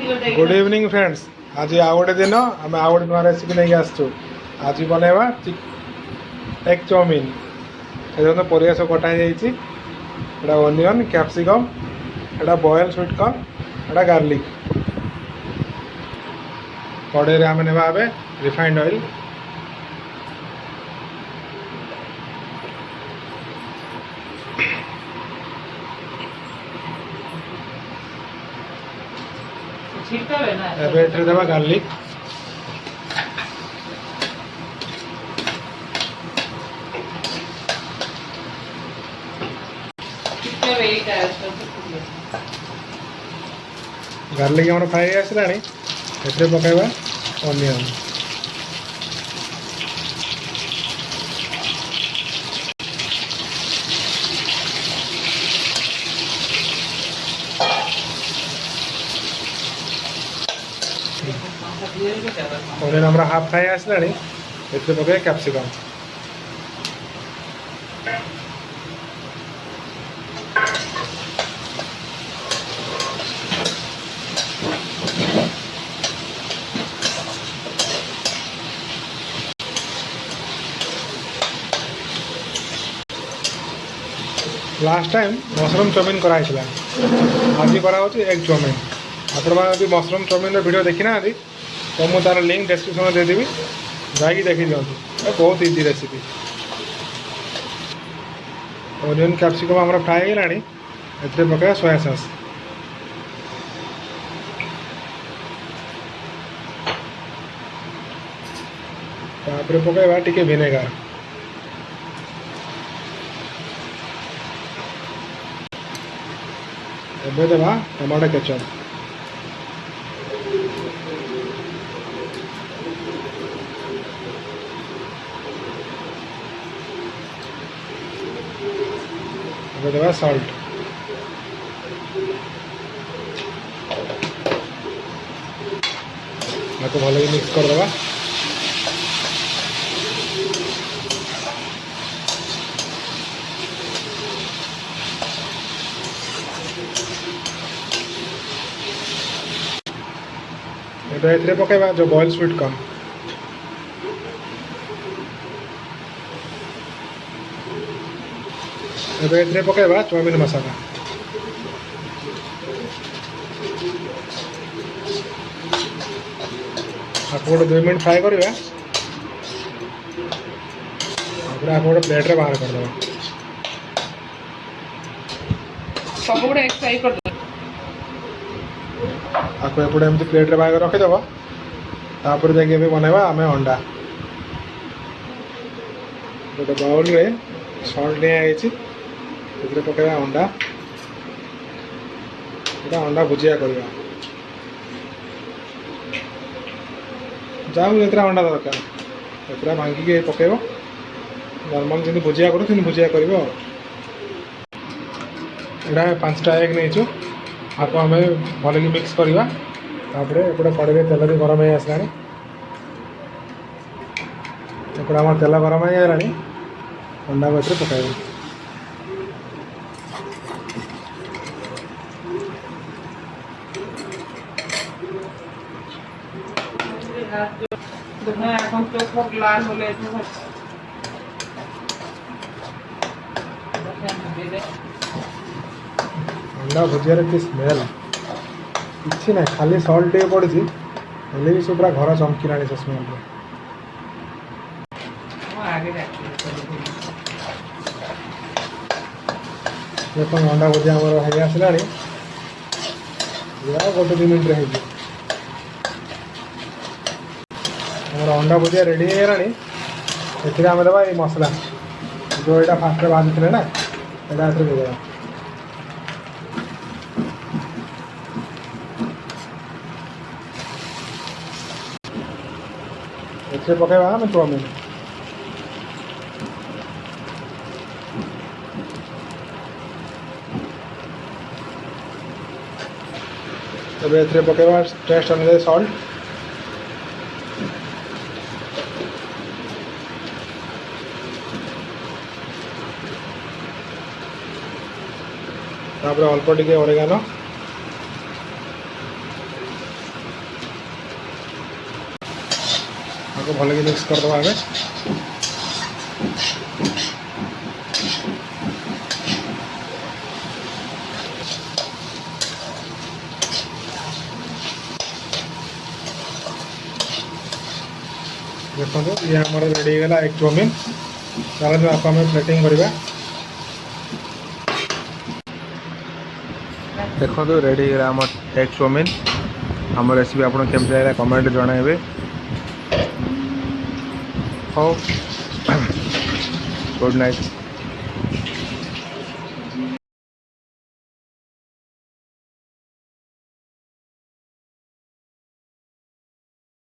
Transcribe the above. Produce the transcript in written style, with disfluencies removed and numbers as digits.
Good evening friends. आज आउ गोटे दिन आम आउ गोटे नुआ रेसिपी नहीं आसचु। आज बनवा एग चाउमिन। ये परिया सब कटा है। ओनियन कैप्सिकम एटा बॉयल स्वीट कॉर्न एटा गार्लिक। कड़े आम ने रिफाइंड ऑयल देवा गार्लिक गार्लिक आम फ्राई आसला पकड़ा ओनियन ओनियन हमारा हाफ फ्राई आसला पकड़े capsicum last time mushroom chowmein कराई आज करा एग चाउमिन। आप मशरूम चाउमिन वीडियो देखी ना तो मुझे तार लिंक डिस्क्रिप्शन में देदेवी जाकि देखी दिखाँ। बहुत इजी रेसिपी। ओनियन कैप्सिकम हमारा फ्राई है पकड़ा सोया सॉस पकड़ा टिके विनेगार एबे देवा टमाटो केचप एबे देवा सॉल्ट आपको भले मिक्स कर देवा। ये पकड़ा जो बॉयल स्वीट कॉर्न ये पकड़ा चाउमिन मसाला आप गोटे 2 मिनट फ्राए करवा आप गोटे प्लेट रे बाहर करदे सब गोटे एक फ्राई कर आपको एपटे एमती प्लेट रे बाहर रखीदेव। तापर जाके बनवा आम अंडा गोटे बाउल रे सॉल्ट नहीं पकड़ा अंडा अंडा भुजिया करवा जाऊ जो अंडा दरकार भांगिक पकेब नॉर्मल जमी भुजिया करूँ भुजिया कर 5टा एग नहीं आपको आम भल कि मिक्स करवा। तापर एपटे कड़े तेल भी गरम हो आसला एपटे आम तेल गरम हो गला अंडा को पकाइब अंडा भुजिया कि स्मेल किसी ना खाली सॉल्ट टे पड़ी भी सब पूरा घर चमकिला से स्मेल अंडा भुजिया हमारे आसला गोटे 2 मिनट हमारा अंडा भुजिया रेडी हो गला। आम देवा ये मसला जो यहाँ फास्ट भाजी ना यहाँ देदेवा पकड़ा आम चाउमिन तब पकड़ा टेस्ट अनुसार सॉल्ट तापर अल्प टिके ऑरिगानो भल मिक्स करदे आगे देखो ये आम रेडी होगा एग चाउमिन चलो आप प्लेटिंग करवा देखो रेडी होगा आम एग चाउमिन आम रेसिपी आपको केमती लगे कमेंट जनइबे हो गुड नाइट।